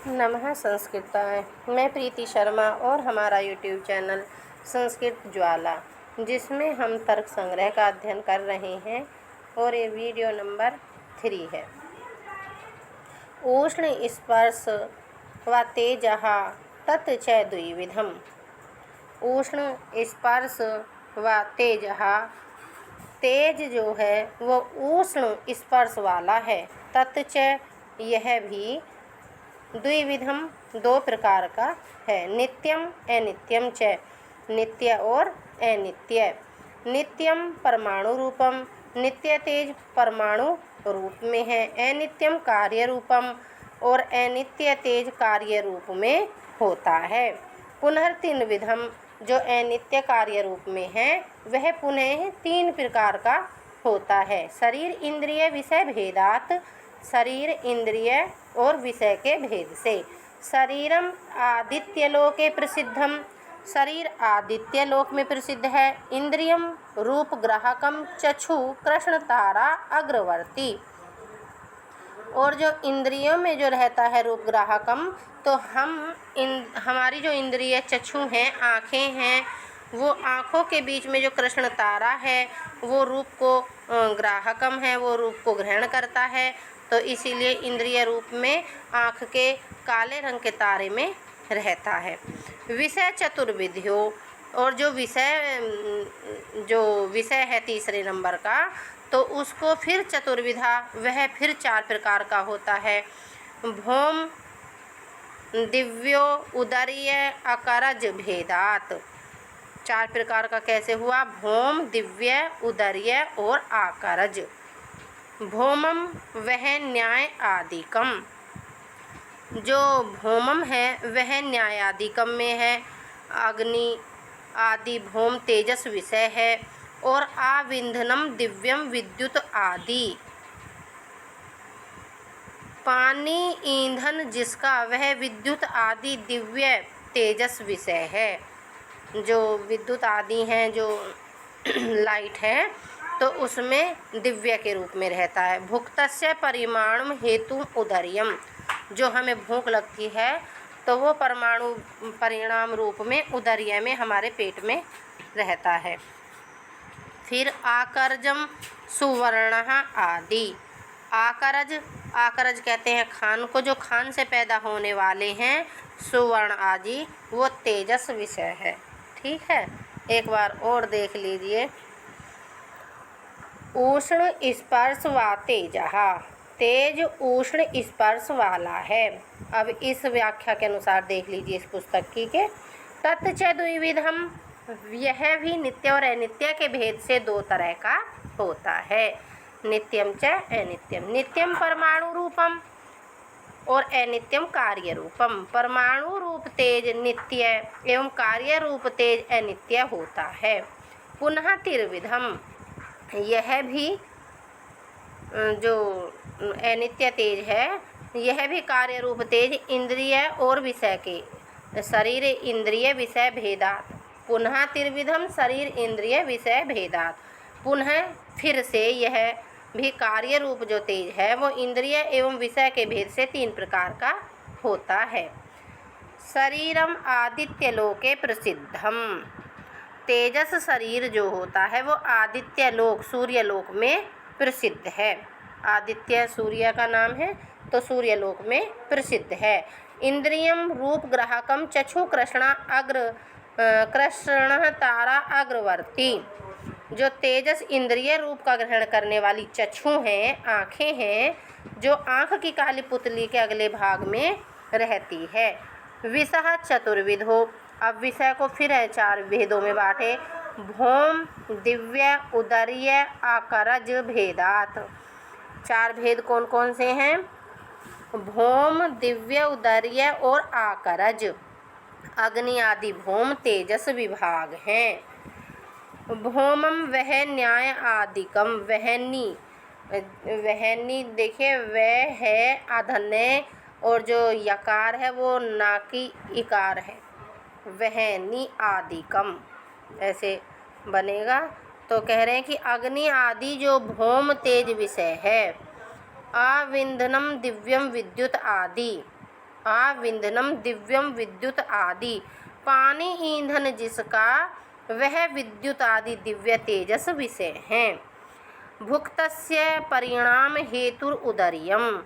नमः संस्कृताय। मैं प्रीति शर्मा और हमारा यूट्यूब चैनल संस्कृत ज्वाला, जिसमें हम तर्क संग्रह का अध्ययन कर रहे हैं और ये वीडियो नंबर 3 है। उष्ण स्पर्श व तेजः तत् च द्विविधम्। उष्ण स्पर्श व तेजः, तेज जो है वो उष्ण स्पर्श वाला है। तत् च, यह भी द्विविधम, दो प्रकार का है। नित्यम अनित्यम च, नित्य और अनित्य। नित्यम परमाणु रूपम, नित्य तेज परमाणु रूप में है। अनित्यम कार्य रूपम, और अनित्य तेज कार्य रूप में होता है। पुनः तीन विधम, जो अनित्य कार्य रूप में है वह पुनः 3 प्रकार का होता है। शरीर इंद्रिय विषय भेदात, शरीर इंद्रिय और विषय के भेद से। शरीरम आदित्य लोके प्रसिद्धम, शरीर आदित्य लोक में प्रसिद्ध है। इंद्रियम रूप ग्राहकम चक्षु कृष्ण तारा अग्रवर्ती, और जो इंद्रियों में जो रहता है रूप ग्राहकम, तो हमारी जो इंद्रिय चक्षु हैं, आँखें हैं, वो आँखों के बीच में जो कृष्ण तारा है वो रूप को ग्राहकम है, वो रूप को ग्रहण करता है। तो इसीलिए इंद्रिय रूप में आँख के काले रंग के तारे में रहता है। विषय चतुर्विधियो, और जो विषय है तीसरे नंबर का, तो उसको फिर चतुर्विधा, वह फिर 4 प्रकार का होता है। भौम दिव्यो उदरीय अकरज भेदात। 4 प्रकार का कैसे हुआ? भौम, दिव्य, उदरीय और आकरज। भौमम वह न्याय आदिकम, जो भौमम है वह न्यायादिकम में है। अग्नि आदि भौम तेजस विषय है। और आविंधनम दिव्यम विद्युत आदि, पानी ईंधन जिसका वह विद्युत आदि दिव्य तेजस विषय है। जो विद्युत आदि हैं, जो लाइट है, तो उसमें दिव्य के रूप में रहता है। भुक्तस्य परिमाणु हेतु उदर्यम, जो हमें भूख लगती है तो वो परमाणु परिणाम रूप में उदर्य में हमारे पेट में रहता है। फिर आकर्जम सुवर्णः आदि। आकरज, आकरज कहते हैं खान को, जो खान से पैदा होने वाले हैं। सुवर्ण आदि वो तेजस विषय है। ठीक है, एक बार और देख लीजिए। उष्ण स्पर्श व तेजः, तेज उष्ण स्पर्श वाला है। अब इस व्याख्या के अनुसार देख लीजिए इस पुस्तक की के। तत् च द्विविधम, यह भी नित्य और अनित्य के भेद से 2 तरह का होता है। नित्यम च अनित्यम। नित्यम परमाणु रूपम और अनित्यम कार्य रूपम। परमाणु रूप तेज नित्य एवं कार्य रूप तेज अनित्य होता है। पुनः त्रिविधम, यह भी जो अनित्य तेज है, यह भी कार्य रूप तेज इंद्रिय और विषय के। शरीर इंद्रिय विषय भेदात। पुनः त्रिविधम, शरीर इंद्रिय विषय भेदात। पुनः फिर से यह भी कार्य रूप जो तेज है वो इंद्रिय एवं विषय के भेद से 3 प्रकार का होता है। शरीरम आदित्य लोके प्रसिद्धम, तेजस शरीर जो होता है वो आदित्य लोक, सूर्य लोक में प्रसिद्ध है। आदित्य सूर्य का नाम है, तो सूर्य लोक में प्रसिद्ध है। इंद्रियम रूप ग्राहकम चक्षु कृष्ण तारा अग्रवर्ती, जो तेजस इंद्रिय रूप का ग्रहण करने वाली चक्षु हैं, आँखें हैं, जो आँख की काली पुतली के अगले भाग में रहती है। विषय चतुर्विधो, अब विषय को फिर 4 भेदों में बांटे। भौम दिव्य उदरीय आकरज भेदात। 4 भेद कौन कौन से हैं? भौम, दिव्य, उदरीय और आकरज। अग्नि आदि भौम तेजस विभाग हैं। भौमम वह न्याय आदिकम, वहनी, वहनी देखिए वह है आधन्य, और जो यकार है वो ना की इकार है। वहनी आदिकम ऐसे बनेगा। तो कह रहे हैं कि अग्नि आदि जो भौम तेज विषय है। आविंधनम दिव्यम विद्युत आदि, आविंदनम दिव्यम विद्युत आदि। पानी ईंधन जिसका वह विद्युत आदि दिव्य तेजस विषय हैं। भुक्तस्य परिणाम हेतु उदर्यम।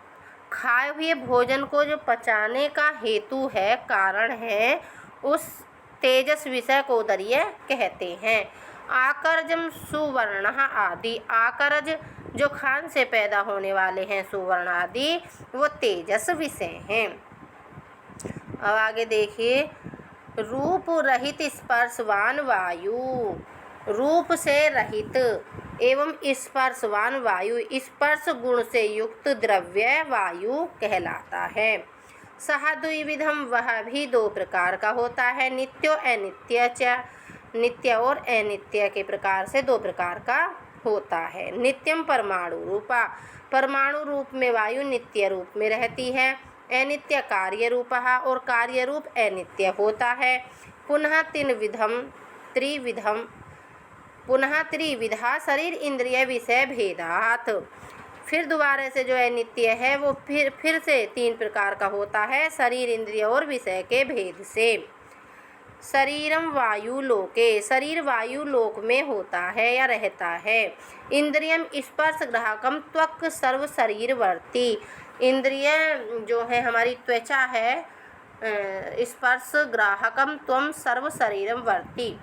खाए हुए भोजन को जो पचाने का हेतु है, कारण है, उस तेजस विषय को उदर्य कहते हैं। आकर्जम सुवर्ण आदि। आकर्ज जो खान से पैदा होने वाले हैं, सुवर्ण आदि, वो तेजस विषय हैं। अब आगे देखिए, रूप रहित स्पर्शवान वायु। रूप से रहित एवं स्पर्शवान वायु, स्पर्श गुण से युक्त द्रव्य वायु कहलाता है। सह द्विविधम, वह भी दो प्रकार का होता है। नित्यो अनित्य च। नित्य और अनित्य के प्रकार से दो प्रकार का होता है। नित्यम परमाणु रूपा। परमाणु रूप में वायु नित्य रूप में रहती है। अनित्य कार्य रूपः, और कार्य रूप अनित्य होता है। पुनः त्रिविधा शरीर इंद्रिय विषय भेदात। फिर दोबारा से जो अनित्य है वो फिर से तीन प्रकार का होता है, शरीर इंद्रिय और विषय के भेद से। शरीरम वायु लोके। शरीर वायु लोक में होता है या रहता है। इंद्रियम स्पर्श ग्राहकम त्वक सर्व शरीरवर्ती। इंद्रिय जो है हमारी त्वचा है, स्पर्श ग्राहकम त्वम सर्व शरीरम वर्ती।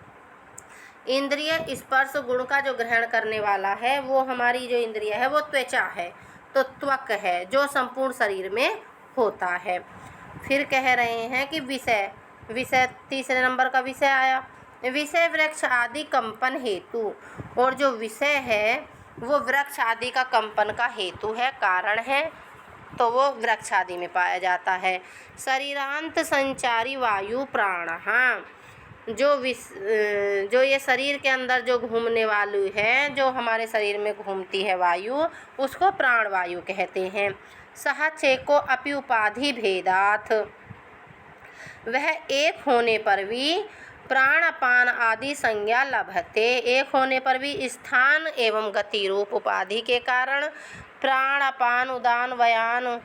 इंद्रिय स्पर्श गुण का जो ग्रहण करने वाला है, वो हमारी जो इंद्रिय है वो त्वचा है, तो त्वक है जो संपूर्ण शरीर में होता है। फिर कह रहे हैं कि विषय तीसरे नंबर का विषय आया। विषय वृक्ष आदि कंपन हेतु। और जो विषय है वो वृक्ष आदि का कंपन का हेतु है, कारण है, तो वो वृक्ष आदि में पाया जाता है। शरीरांत संचारी वायु प्राणः। जो ये शरीर के अंदर जो घूमने वाली है, जो हमारे शरीर में घूमती है वायु, उसको प्राण वायु कहते हैं। सह चेको अपि उपाधि भेदात। वह एक होने पर भी प्राण अपान आदि संज्ञा लभते। एक होने पर भी स्थान एवं गति रूप उपाधि के कारण प्राण अपान उदान व्यान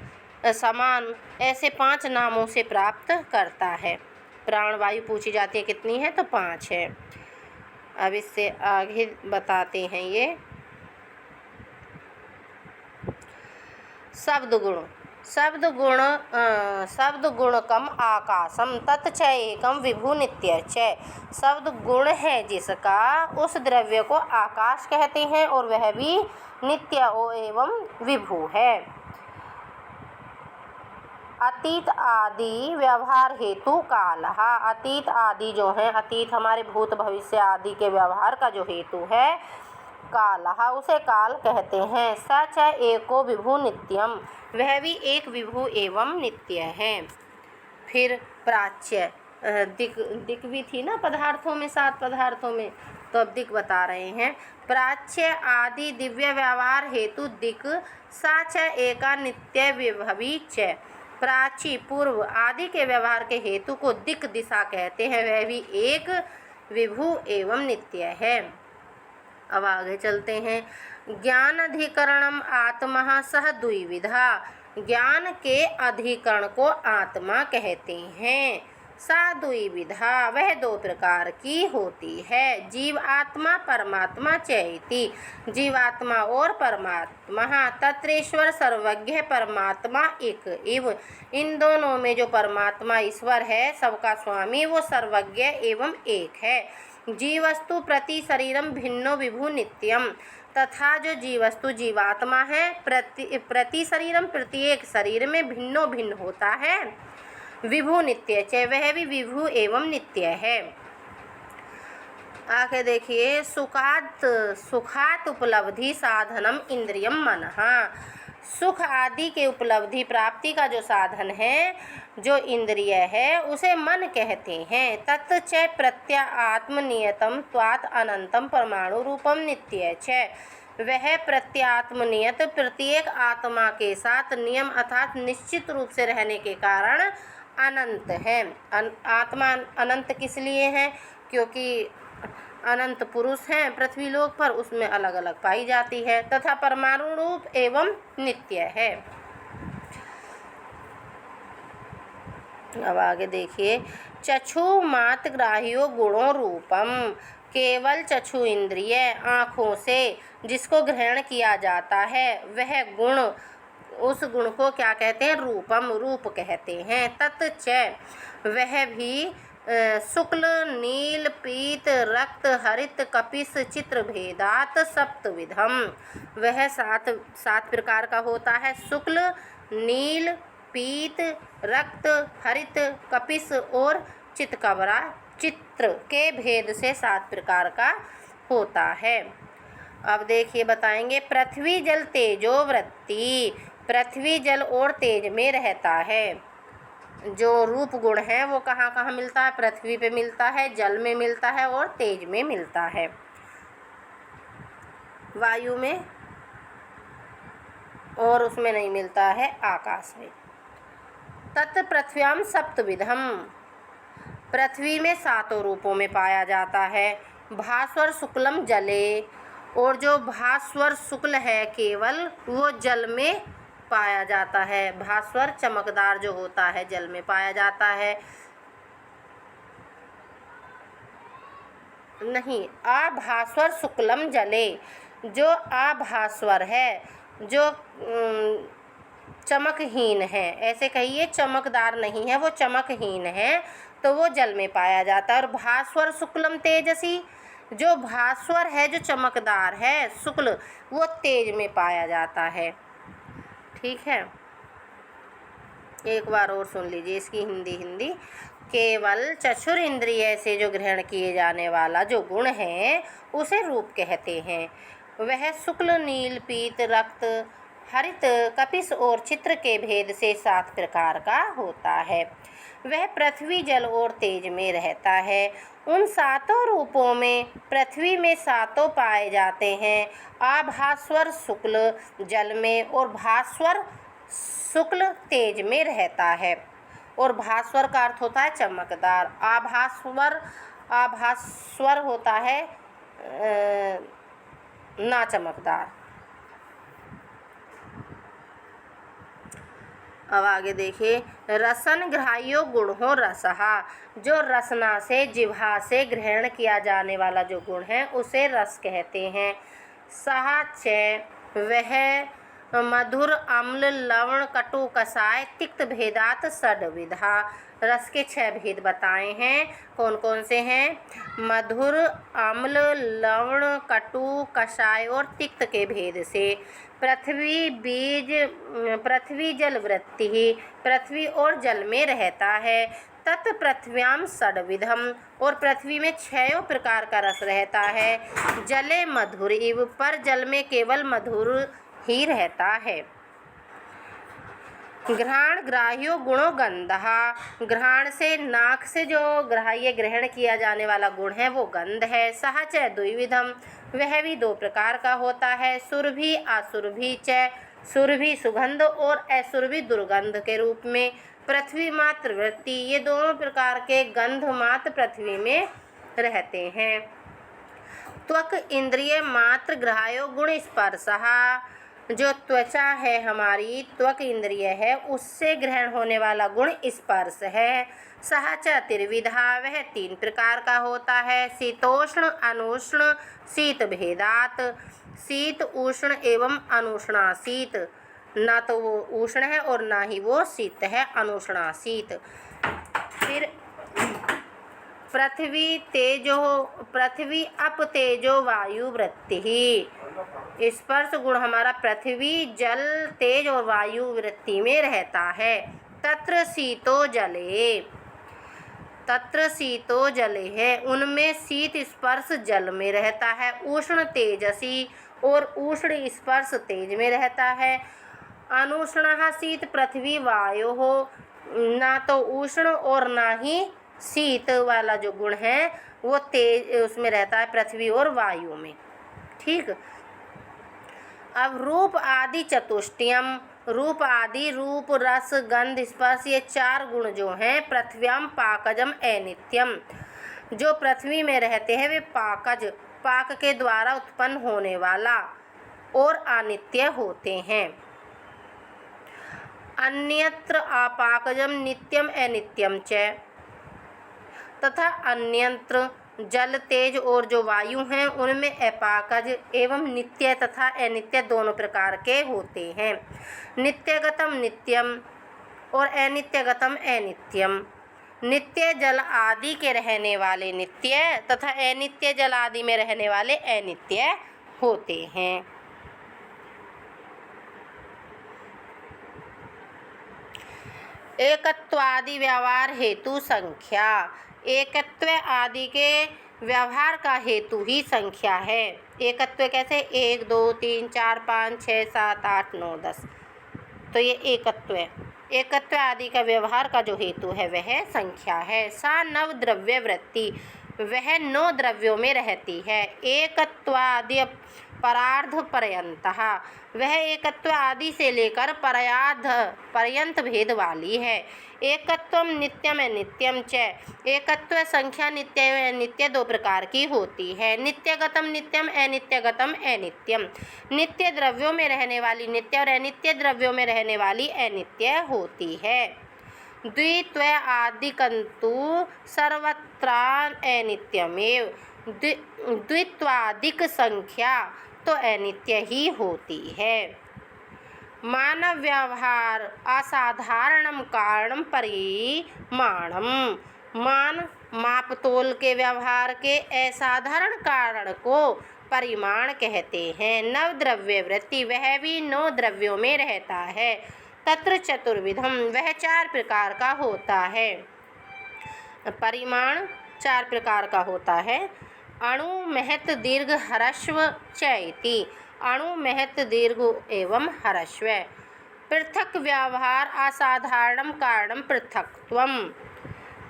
समान ऐसे 5 नामों से प्राप्त करता है। प्राण वायु पूछी जाती है कितनी है, तो 5 है। अब इससे आगे बताते हैं ये शब्द गुणकम आकाशम तत् च एकम विभु नित्य च। शब्द गुण है जिसका, उस द्रव्य को आकाश कहते हैं और वह भी नित्य एवं विभु है। अतीत आदि व्यवहार हेतु कालः। अतीत आदि जो है, अतीत हमारे भूत भविष्य आदि के व्यवहार का जो हेतु है कालः, उसे काल कहते हैं। स च एको विभु नित्यम। वह भी एक विभु एवं नित्य है। फिर प्राच्य दिक् भी थी ना पदार्थों में, 7 पदार्थों में, तो अब दिक् बता रहे हैं। प्राच्य आदि दिव्य व्यवहार हेतु दिक्। सा च एका नित्य विभवी च। प्राची पूर्व आदि के व्यवहार के हेतु को दिक् दिशा कहते हैं, वह भी एक विभु एवं नित्य है। अब आगे चलते हैं। ज्ञान अधिकरणम आत्मा सह द्विविधा। ज्ञान के अधिकरण को आत्मा कहते हैं। सा द्विविधा, वह 2 प्रकार की होती है। जीव आत्मा परमात्मा चैति। जीवात्मा और परमात्मा। तत्रेश्वर सर्वज्ञ परमात्मा एक एव। इन दोनों में जो परमात्मा ईश्वर है, सबका स्वामी, वो सर्वज्ञ एवं एक है। जीवस्तु प्रति शरीरम भिन्नो विभु नित्यम। तथा जो जीवस्तु जीवात्मा है, प्रति शरीरम प्रत्येक शरीर में भिन्नो भिन्न होता है, विभु नित्य च, वह भी विभु एवं नित्य है। आगे देखिए, सुखात उपलब्धि साधनम इंद्रियम मनः। सुख आदि के उपलब्धि प्राप्ति का जो साधन है, जो इंद्रिय है, उसे मन कहते हैं। तत् च प्रत्य आत्मनियतम त्वात् अनंतम परमाणु रूपम नित्य च। वह प्रत्यात्मनियत प्रत्येक आत्मा के साथ नियम अर्थात निश्चित रूप से रहने के कारण अनंत है। आत्मा अनंत किस लिए है? क्योंकि अनंत पुरुष हैं पृथ्वी लोक पर, उसमें अलग अलग पाई जाती है, तथा परमाणु रूप एवं नित्य है। अब आगे देखिए, चक्षु मात्र ग्राह्यो गुणों रूपम, केवल चक्षु इंद्रिय आँखों से जिसको ग्रहण किया जाता है वह गुण, उस गुण को क्या कहते हैं? रूपम, रूप कहते हैं। तत्च, वह भी शुक्ल नील पीत रक्त हरित कपिस चित्र भेदात सप्तविधम, वह सात प्रकार का होता है। शुक्ल नील पीत रक्त हरित कपिस और चितकबरा चित्र के भेद से 7 प्रकार का होता है। अब देखिए बताएंगे, पृथ्वी जल तेजो वृत्ति, पृथ्वी जल और तेज में रहता है। जो रूप गुण है वो कहाँ कहाँ मिलता है? पृथ्वी पे मिलता है, जल में मिलता है और तेज में मिलता है। वायु में और उसमें नहीं मिलता है, आकाश में। तत् पृथ्व्याम सप्तविधम, पृथ्वी में 7 रूपों में पाया जाता है। भास्वर शुक्लम जले, और जो भास्वर शुक्ल है केवल वो जल में पाया जाता है। भास्वर चमकदार जो होता है जल में पाया जाता है। नहीं, आभास्वर शुक्लम जले, जो आभास्वर है, जो चमकहीन है, ऐसे कहिए चमकदार नहीं है, वो चमकहीन है, तो वो जल में पाया जाता है। और भास्वर शुक्लम तेजसी, जो भास्वर है जो चमकदार है शुक्ल, वो तेज में पाया जाता है। ठीक है, एक बार और सुन लीजिए इसकी हिंदी। केवल चक्षुर इंद्रिय से जो ग्रहण किए जाने वाला जो गुण है उसे रूप कहते हैं। वह शुक्ल नील पीत रक्त हरित कपिस और चित्र के भेद से 7 प्रकार का होता है। वह पृथ्वी जल और तेज में रहता है। उन 7 रूपों में पृथ्वी में 7 पाए जाते हैं। आभास्वर शुक्ल जल में और भास्वर शुक्ल तेज में रहता है। और भास्वर का अर्थ होता है चमकदार। आभास्वर होता है ना चमकदार। अब आगे देखिए, रसन ग्राह्यो गुण हो रसहा, जो रसना से जिह्वा से ग्रहण किया जाने वाला जो गुण है उसे रस कहते हैं। सहा च, वह मधुर अम्ल लवण कटु कसाय तिक्त भेदात षड्विधा, रस के 6 भेद बताए हैं। कौन कौन से हैं? मधुर अम्ल लवण कटु कषाय और तिक्त के भेद से। पृथ्वी जल वृत्ति, पृथ्वी और जल में रहता है। तत् पृथ्व्याम षड्विधम, और पृथ्वी में 6 प्रकार का रस रहता है। जले मधुर इव, पर जल में केवल मधुर ही रहता है। घ्राण ग्राह्यो गुणो गंधहा, घ्राण से नाक से जो ग्राह्य ग्रहण किया जाने वाला गुण है वो गंध है। सह च द्विविधम, वह भी 2 प्रकार का होता है। सुरभि असुरभि च, सुरभि सुगंध और असुरभि दुर्गंध के रूप में। पृथ्वी मात्र वृत्ति, ये दोनों प्रकार के गंध मात्र पृथ्वी में रहते हैं। त्वक इंद्रिय मात्र ग्राह्यो गुण स्पर्शहा, जो त्वचा है हमारी, त्वक इंद्रिय है, उससे ग्रहण होने वाला गुण स्पर्श है। सह च त्रिविधा, वह 3 प्रकार का होता है। शीतोष्ण अनुष्ण शीत भेदात, शीत उष्ण एवं अनुष्णाशीत, ना तो वो उष्ण है और ना ही वो शीत है, अनुष्णाशीत। फिर पृथ्वी अप तेजो वायु वृत्ति ही, स्पर्श गुण हमारा पृथ्वी जल तेज और वायु वृत्ति में रहता है। तत्र शीतो जले है, उनमें शीत स्पर्श जल में रहता है। उष्ण तेजसी, और उष्ण स्पर्श तेज में रहता है। अनुष्णः शीत पृथ्वी वायु हो, ना तो उष्ण और ना ही शीत वाला जो गुण है वो तेज उसमें रहता है, पृथ्वी और वायु में। ठीक। अब रूप आदि चतुष्टयम, रूप आदि रूप रस गंध स्पर्श, ये 4 गुण जो हैं पृथ्व्याम पाकजम अनित्यम, जो पृथ्वी में रहते हैं वे पाकज, पाक के द्वारा उत्पन्न होने वाला और अनित्य होते हैं। अन्यत्र अपाकजम नित्यम अनित्यम च, तथा अन्यत्र जल, तेज और जो वायु हैं उनमें अपाकज एवं नित्य तथा अनित्य दोनों प्रकार के होते हैं। नित्यगतम नित्यम और अनित्यगतम अनित्यम। नित्य जल आदि के रहने वाले नित्य तथा अनित्य जल आदि में रहने वाले अनित्य होते हैं। एकत्वादि व्यवहार हेतु संख्या। एकत्व आदि के व्यवहार का हेतु ही संख्या है। एकत्व कैसे? 1 2 3 4 5 6 7 8 9 10, तो ये एकत्व। एकत्व आदि का व्यवहार का जो हेतु है वह संख्या है। सा नव द्रव्य वृत्ति, वह 9 द्रव्यों में रहती है। एकत्वादि परार्ध पर्यंतः, वह एकत्व आदि से लेकर परार्ध पर्यंत भेद वाली है। एकत्वम नित्यम अनित्यम च, एकत्व संख्या नित्य अनित्य दो प्रकार की होती है। नित्यगतम नित्यम अनित्यगतम अनित्यम। नित्य द्रव्यों में रहने वाली नित्य और अनित्य द्रव्यों में रहने वाली अनित्य होती है। द्वित्व आदिकंतु सर्वत्र अनित्यमेव। द्वित्वादिक संख्या तो अनित्य ही होती है। मानव व्यवहार असाधारणम कारणम परिमाणम। मान मापतोल के व्यवहार के असाधारण कारण को परिमाण कहते हैं। नव द्रव्य वृत्ति, वह भी 9 द्रव्यों में रहता है। तत्र चतुर्विधम, वह 4 प्रकार का होता है। परिमाण 4 प्रकार का होता है। अणु महत दीर्घ ह्रस्व च इति। अणु महत दीर्घ एवं ह्रस्व। पृथक व्यवहार असाधारणम कारणम पृथक्त्वम।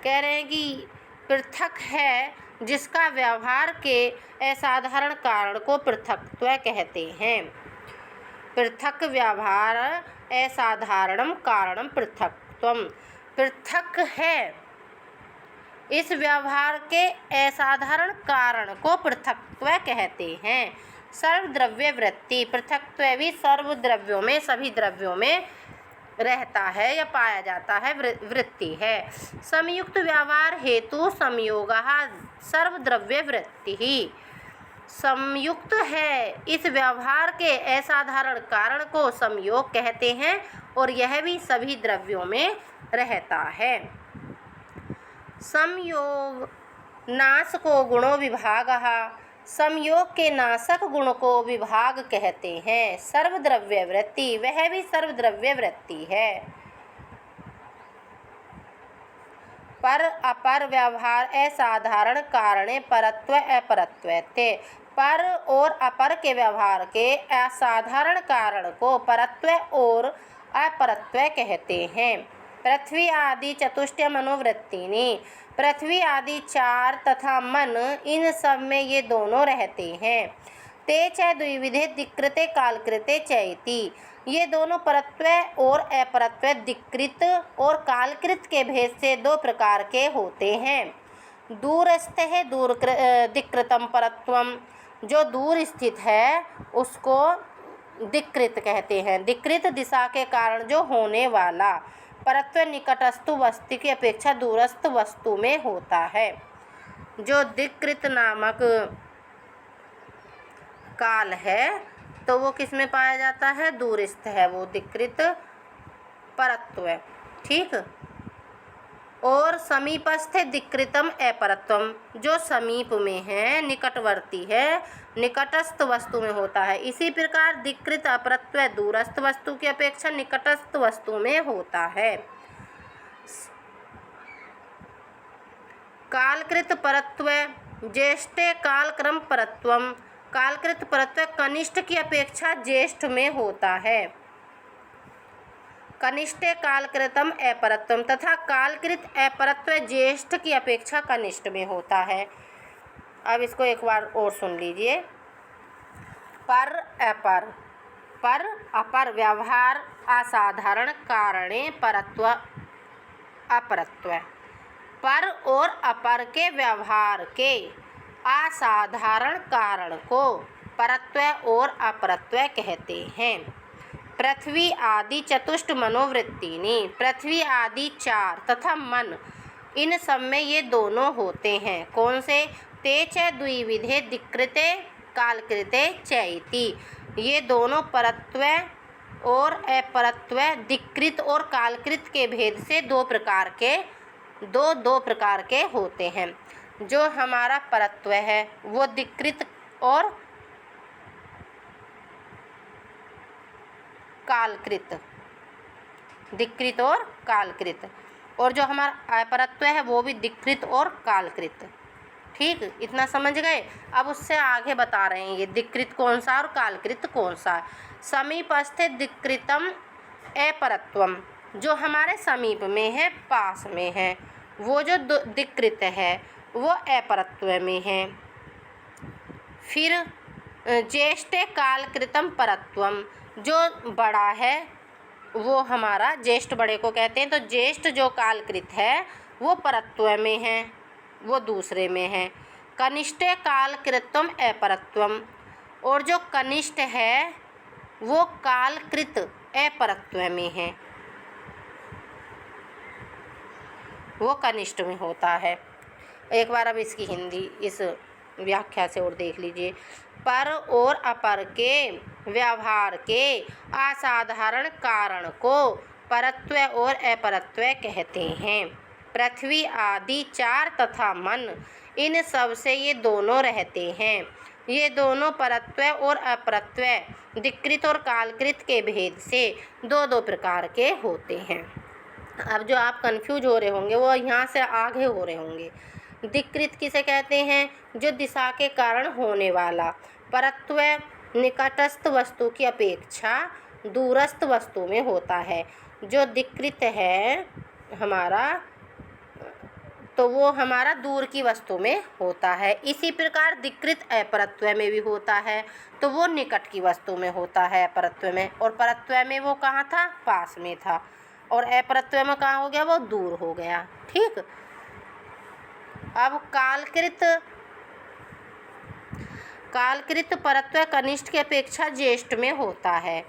कह रहे हैं कि पृथक है जिसका व्यवहार के असाधारण कारण को पृथक्त्व कहते हैं। पृथक व्यवहार असाधारणम कारणम पृथक्त्वम। पृथक है, इस व्यवहार के असाधारण कारण को पृथक्त्व कहते हैं। सर्वद्रव्य वृत्ति, पृथक्त्व भी सर्वद्रव्यों में, सभी द्रव्यों में रहता है या पाया जाता है, वृत्ति है। संयुक्त व्यवहार हेतु संयोगः सर्वद्रव्य वृत्ति ही। संयुक्त है, इस व्यवहार के असाधारण कारण को संयोग कहते हैं और यह भी सभी द्रव्यों में रहता है। संयोग नाशको गुणो विभागः। संयोग के नाशक गुण को विभाग कहते हैं। सर्वद्रव्य वृत्ति, वह भी सर्वद्रव्य वृत्ति है। पर अपर व्यवहार असाधारण कारणे परत्व अपरत्वते। पर और अपर के व्यवहार के असाधारण कारण को परत्व और अपरत्व कहते हैं। पृथ्वी आदि चतुष्टय मनोवृत्तिनी, पृथ्वी आदि 4 तथा मन, इन सब में ये दोनों रहते हैं। ते च द्विविधे दिक्कृते कालकृते चैति। ये दोनों परत्व और अपरत्व दिक्कृत और कालकृत के भेद से 2 प्रकार के होते हैं। दूरस्थ है दिक्कृतम परत्वम, जो दूर स्थित है उसको दिक्कृत कहते हैं। दिक्कृत दिशा के कारण जो होने वाला। परत्व निकटस्थ वस्तु की अपेक्षा दूरस्थ वस्तु में होता है। जो दिक्कृत नामक काल है तो वो किस में पाया जाता है? दूरस्थ है वो दिक्कृत परत्व। ठीक। और समीपस्थ दिक्कृतम अपरत्वम, जो समीप में है, निकटवर्ती है, निकटस्थ वस्तु में होता है। इसी प्रकार दिक्कृत अपरत्व दूरस्थ वस्तु की अपेक्षा निकटस्थ वस्तु में होता है। कालकृत परत्व ज्येष्ठे कालक्रम परत्वम। कालकृत परत्व कनिष्ठ की अपेक्षा ज्येष्ठ में होता है। कनिष्ठे कालकृतम अपरत्वम, तथा कालकृत अपरत्व ज्येष्ठ की अपेक्षा कनिष्ठ में होता है। अब इसको एक बार और सुन लीजिए। पर अपर, पर अपर व्यवहार असाधारण कारणे परत्व अपरत्व। पर और अपर के व्यवहार के असाधारण कारण को परत्व और अपरत्व कहते हैं। पृथ्वी आदि चतुष्ट मनोवृत्तिनी, पृथ्वी आदि 4 तथा मन, इन सब में ये दोनों होते हैं। कौन से? ते च द्विविधे दिक्कृते कालकृते चैति, ये दोनों परत्व और अपरत्व, दिक्कृत और कालकृत के भेद से दो प्रकार के होते हैं। जो हमारा परत्व है वो दिक्कृत और कालकृत, दिक्कृत और कालकृत, और जो हमारा अपरत्व है वो भी दिक्कृत और कालकृत। ठीक, इतना समझ गए। अब उससे आगे बता रहे हैं ये दिक्कृत कौन सा और कालकृत कौन सा। समीपस्थे दिक्कृतम अपरत्वम, जो हमारे समीप में है, पास में है, वो जो दिक्कृत है वो अपरत्व में है। फिर ज्येष्ठे कालकृतम परत्वम, जो बड़ा है वो हमारा ज्येष्ठ बड़े को कहते हैं, तो ज्येष्ठ जो कालकृत है वो परत्व में है, वो दूसरे में है। कनिष्ठे कालकृतम अपरत्वम, और जो कनिष्ठ है वो कालकृत अपरत्व में है, वो कनिष्ठ में होता है। एक बार अब इसकी हिंदी इस व्याख्या से और देख लीजिए। पर और अपर के व्यवहार के असाधारण कारण को परत्व और अपरत्व कहते हैं। पृथ्वी आदि 4 तथा मन, इन सब से ये दोनों रहते हैं। ये दोनों परत्व और अपरत्व, दिक्कृत और कालकृत के भेद से दो प्रकार के होते हैं। अब जो आप कंफ्यूज हो रहे होंगे वो यहाँ से आगे हो रहे होंगे। दिक्कृत किसे कहते हैं? जो दिशा के कारण होने वाला। परत्व निकटस्थ वस्तु की अपेक्षा दूरस्थ वस्तु में होता है। जो दिक्कृत है हमारा, तो वो हमारा दूर की वस्तु में होता है। इसी प्रकार दिक्कृत अपरत्व में भी होता है, तो वो निकट की वस्तु में होता है अपरत्व में, और परत्व में वो कहाँ था? पास में था, और अपरत्व में कहाँ हो गया? वो दूर हो गया। ठीक, अब कालकृत परत्व कनिष्ठ की अपेक्षा ज्येष्ठ में होता है।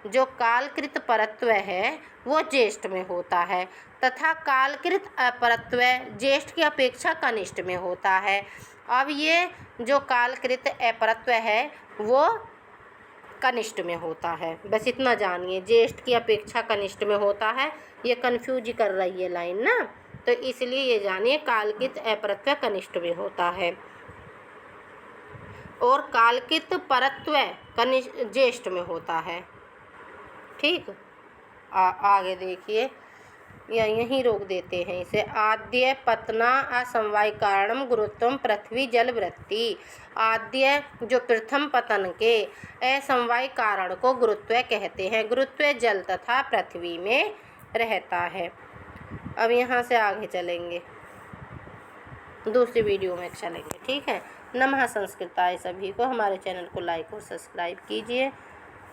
जो कालकृत परत्व है वो ज्येष्ठ में होता है, तथा कालकृत अपरत्व ज्येष्ठ की अपेक्षा कनिष्ठ में होता है। अब ये जो कालकृत अपरत्व है वो कनिष्ठ में होता है। बस इतना जानिए, ज्येष्ठ की अपेक्षा कनिष्ठ में होता है। ये कन्फ्यूज कर रही है लाइन ना, तो इसलिए ये जानिए कालकृत अपरत्व कनिष्ठ में होता है और कालकृत परत्व ज्येष्ठ में होता है। ठीक, आगे देखिए, या यहीं रोक देते हैं इसे। आद्य पतना असमवाय कारणम गुरुत्वम पृथ्वी जल वृत्ति, आद्य जो प्रथम पतन के असमवाय कारण को गुरुत्व कहते हैं। गुरुत्व जल तथा पृथ्वी में रहता है। अब यहाँ से आगे चलेंगे, दूसरी वीडियो में चलेंगे। ठीक है, नमः संस्कृताय। सभी को हमारे चैनल को लाइक और सब्सक्राइब कीजिए।